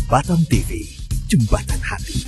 Jembatan TV, Jembatan Hati.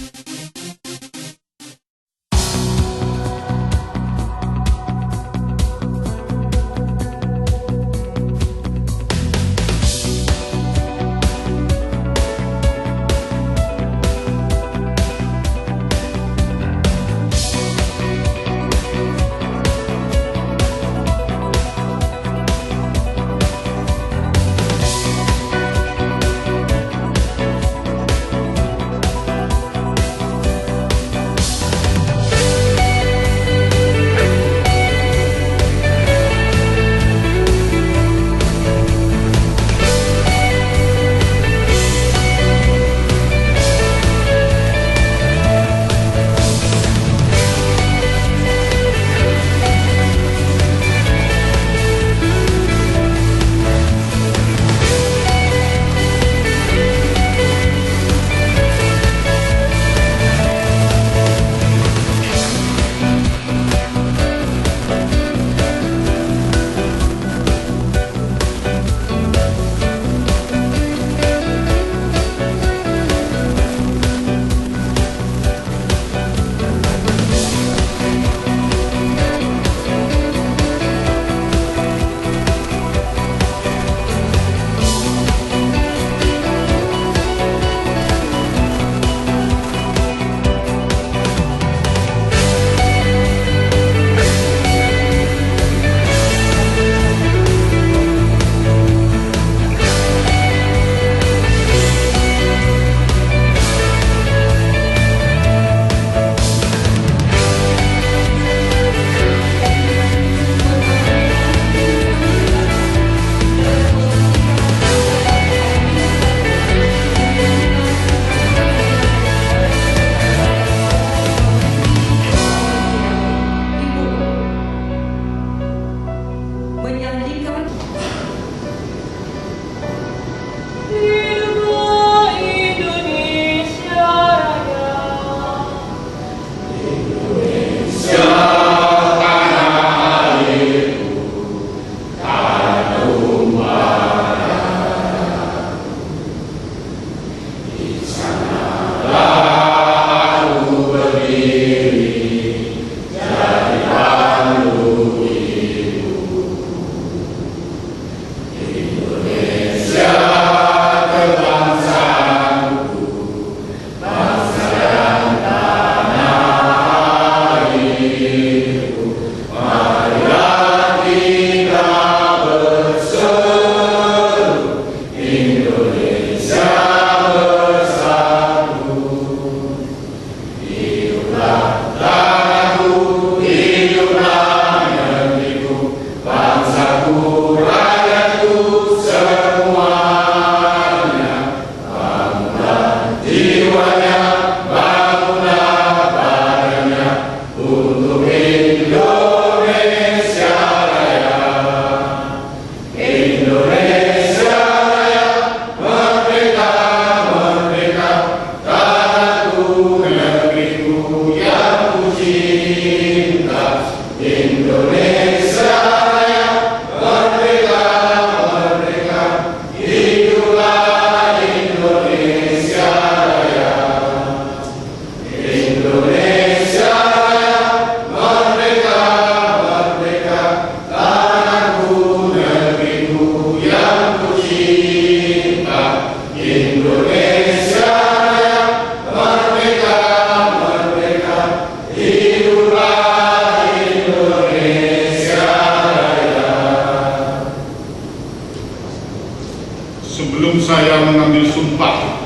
Sebelum saya mengambil sumpah,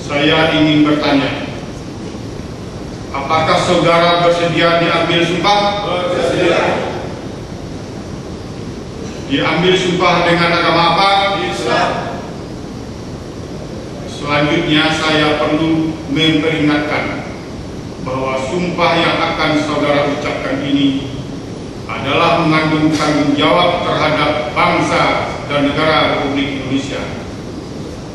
saya ingin bertanya, apakah saudara bersedia diambil sumpah? Bersedia. Diambil sumpah dengan agama apa? Islam. Selanjutnya saya perlu memperingatkan bahwa sumpah yang akan saudara ucapkan ini adalah mengandung tanggung jawab terhadap bangsa dan negara Republik Indonesia,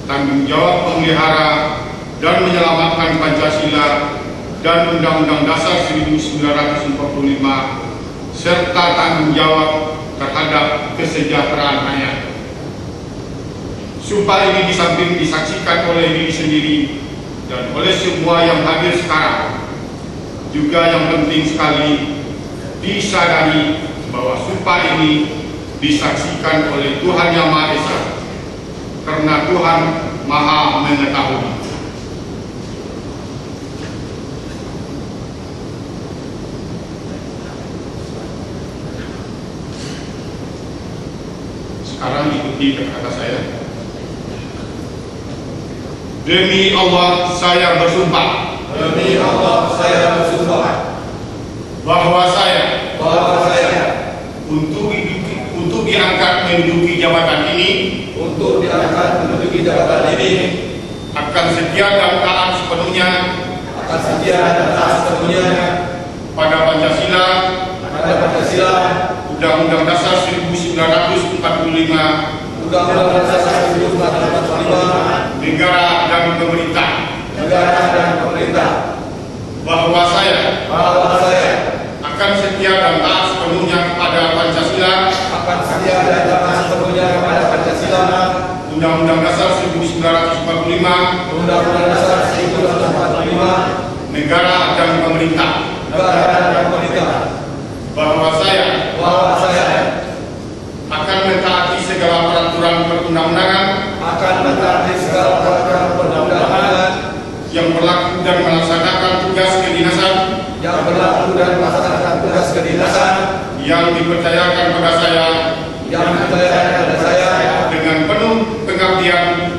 tanggung jawab memelihara dan menyelamatkan Pancasila dan Undang-Undang Dasar 1945, serta tanggung jawab terhadap kesejahteraan rakyat. Sumpah ini di samping disaksikan oleh diri sendiri dan oleh semua yang hadir sekarang, juga yang penting sekali disadari bahwa sumpah ini disaksikan oleh Tuhan Yang Maha Esa, karena Tuhan Maha Mengetahui. Sekarang ikuti kata-kata saya. Demi Allah saya bersumpah. Demi Allah saya bersumpah Bahwa saya untuk diangkat menduduki jabatan ini akan setia dan taat sepenuhnya pada Pancasila, Undang-Undang Dasar 1945, negara dan pemerintah. Bahwa saya akan setia dan taat sepenuhnya kepada Pancasila, Undang-Undang Dasar 1945, negara dan pemerintah. Bahwa saya akan mentaati segala peraturan perundang-undangan yang berlaku dan melaksanakan tugas kedinasan yang dipercayakan pada saya dengan penuh pengabdian,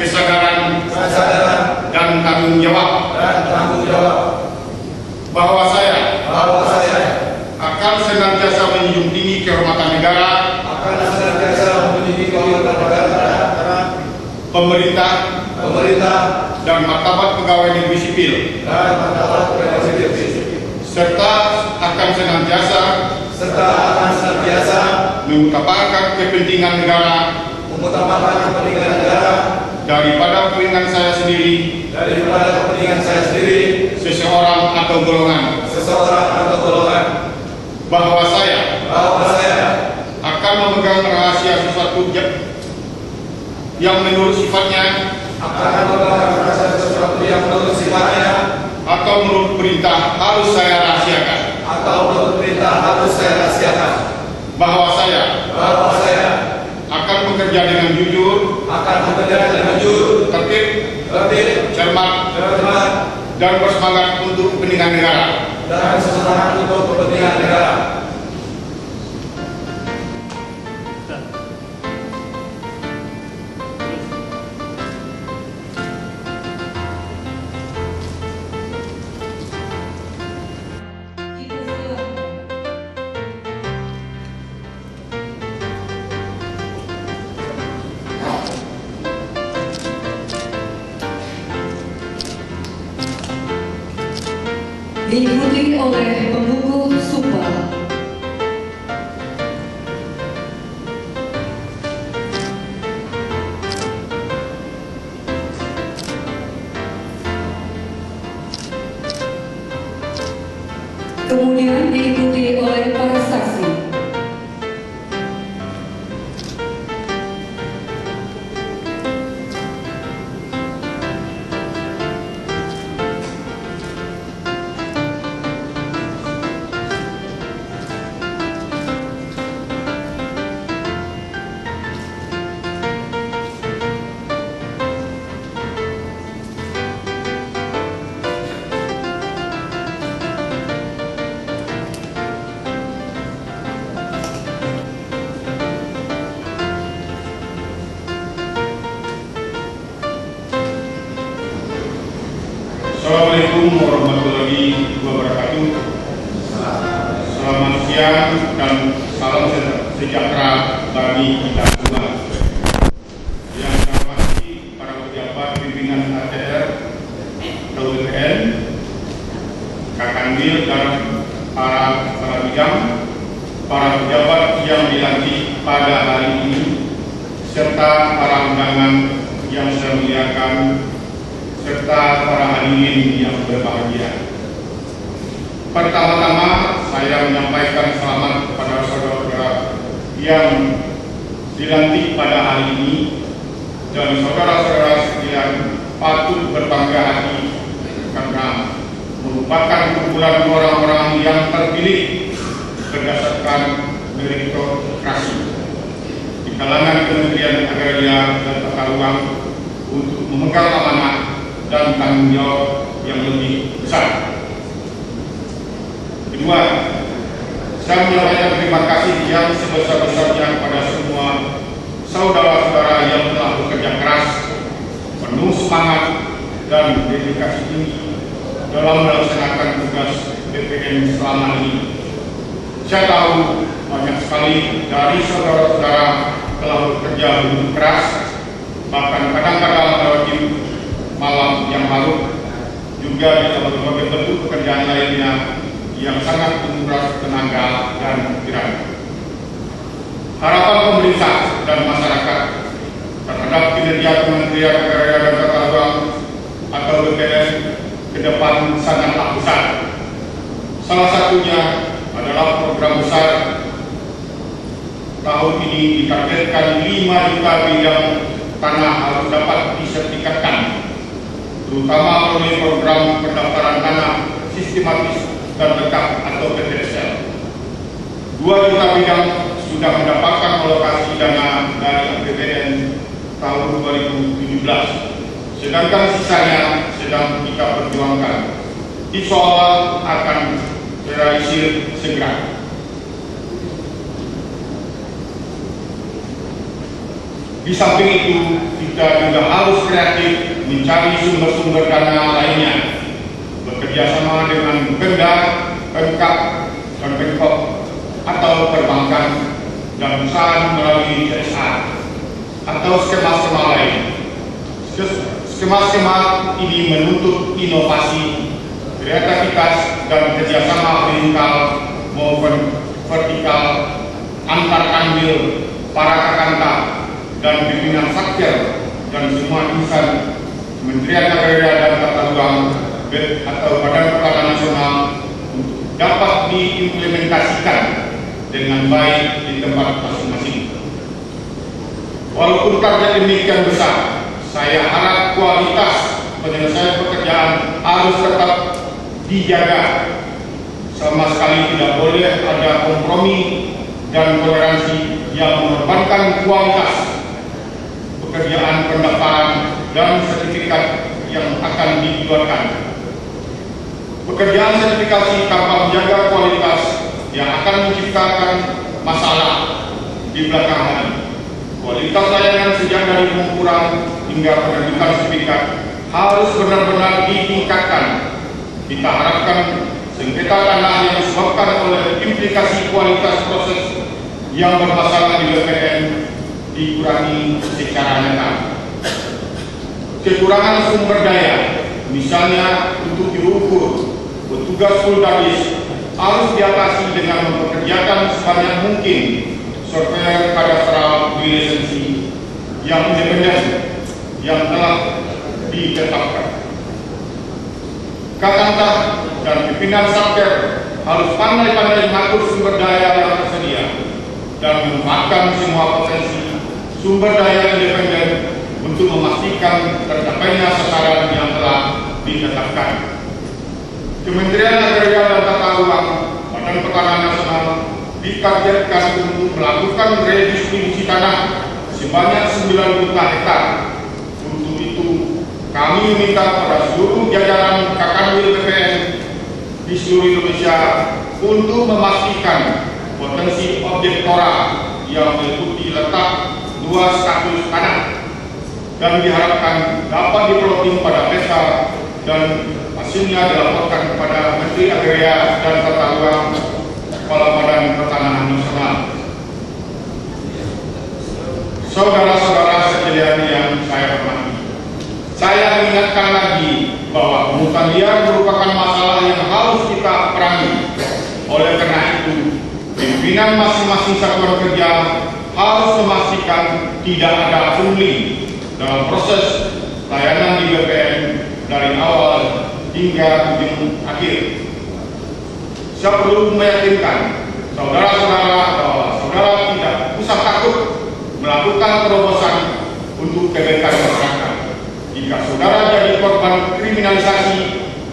kesadaran dan tanggung jawab. Bahwa saya akan senantiasa menjunjung tinggi kehormatan negara, pemerintah, dan martabat pegawai negeri sipil, serta akan senantiasa mengutamakan kepentingan negara daripada kepentingan saya sendiri, seseorang atau golongan. Bahwa saya akan memegang rahasia sesuatu yang menurut sifatnya atau menurut perintah harus saya rahasiakan. Bahwa saya akan bekerja dengan jujur, tertib, cermat, dan bersemangat untuk kepentingan negara. Diikuti oleh pembuku sumpah. Kemudian diikuti oleh para saksi. Assalamualaikum warahmatullahi wabarakatuh. Selamat siang dan salam sejahtera bagi kita semua. Yang saya hormati para pejabat pimpinan ATR, KWPN, Kakandil dan para bidang, para pejabat yang dilantik pada hari ini, serta para undangan yang saya muliakan, serta para hadirin yang berbahagia. Pertama-tama saya menyampaikan selamat kepada saudara-saudara yang dilantik pada hari ini, dan saudara-saudara sekalian patut berbangga hati karena merupakan kumpulan orang-orang yang terpilih berdasarkan meritokrasi di kalangan Kementerian Agraria dan Tata Ruang untuk memegang amanah dan tanggung jawab yang lebih besar. Kedua, saya menyampaikan terima kasih yang sebesar-besarnya kepada semua saudara-saudara yang telah bekerja keras, penuh semangat dan dedikasi tinggi dalam melaksanakan tugas BPN selama ini. Saya tahu banyak sekali dari saudara-saudara telah bekerja begitu keras, bahkan kadang-kadang melewati malam yang larut, juga dalam berbagai bentuk pekerjaan lainnya yang sangat menguras tenaga dan pikiran. Harapan pemerintah dan masyarakat terhadap kinerja Kementerian Agraria dan Tata Ruang atau BPN ke depan sangatlah besar. Salah satunya adalah program besar tahun ini ditargetkan 5 juta bidang tanah harus dapat disertifikatkan, terutama melalui program pendaftaran tanah sistematis dan tetap atau PTSL. 2 juta bidang sudah mendapatkan alokasi dana dari APBN tahun 2017, sedangkan sisanya sedang kita perjuangkan. Insya Allah akan terrealisir segera. Di samping itu, kita juga harus kreatif mencari sumber-sumber dana lainnya, bekerja sama dengan Pemda, Pemkab, dan Pemkop atau perbankan dan usaha melalui CSR atau skema-skema lain. Skema-skema ini menuntut inovasi, kreativitas, dan kerjasama horizontal maupun vertikal antar kanwil, para kakanta, dan pimpinan satker dan semua insan Kementerian Agraria dan Tata Ruang atau Badan Pertanahan Nasional dapat diimplementasikan dengan baik di tempat masing-masing. Walaupun target demikian besar, saya harap kualitas penyelesaian pekerjaan harus tetap dijaga. Sama sekali tidak boleh ada kompromi dan toleransi yang mengorbankan kualitas pekerjaan pendaftaran dan sertifikat yang akan dikeluarkan. Pekerjaan sertifikasi tanpa menjaga kualitas yang akan menciptakan masalah di belakang hari. Kualitas layanan sejak dari pengukuran hingga penerbitan sertifikat harus benar-benar ditingkatkan. Kita harapkan sengketa tanah yang disebabkan oleh implikasi kualitas proses yang bermasalah di BPN dikurangi secara nyata. Kekurangan sumber daya, misalnya untuk diukur, petugas Kuldadis harus diatasi dengan mempekerjakan sebanyak mungkin surveyor kadastral berlisensi yang independen yang telah ditetapkan. Kakanta dan pimpinan satker harus pandai-pandai mengatur sumber daya yang tersedia dan memanfaatkan semua potensi sumber daya independen untuk memastikan tercapainya sasaran yang telah ditetapkan. Kementerian Agraria dan Tata Ruang, Badan Pertanahan Nasional ditargetkan untuk melakukan redistribusi tanah sebanyak 9 juta hektar. Untuk itu, kami meminta kepada seluruh jajaran Kakanwil BPN di seluruh Indonesia untuk memastikan potensi objek tora yang meliputi letak luas status tanah dan diharapkan dapat diplotting pada desa dan hasilnya dilaporkan kepada Menteri Agraria dan Tata Ruang, Kepala Badan Pertanahan Nasional. Saudara-saudara sekalian yang saya hormati, saya mengingatkan lagi bahwa pungutan liar merupakan masalah yang harus kita perangi. Oleh karena itu, pimpinan masing-masing satuan kerja harus memastikan tidak ada pungli dalam proses layanan di BPN dari awal hingga ujung akhir. Saya perlu meyakinkan saudara-saudara bahwa saudara tidak usah takut melakukan terobosan untuk kebaikan masyarakat. Jika saudara jadi korban kriminalisasi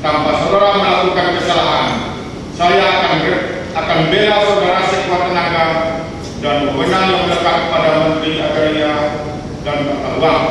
tanpa saudara melakukan kesalahan, saya akan bela saudara sekuat tenaga dan wewenang yang melekat pada Menteri Agraria dan Tata Ruang.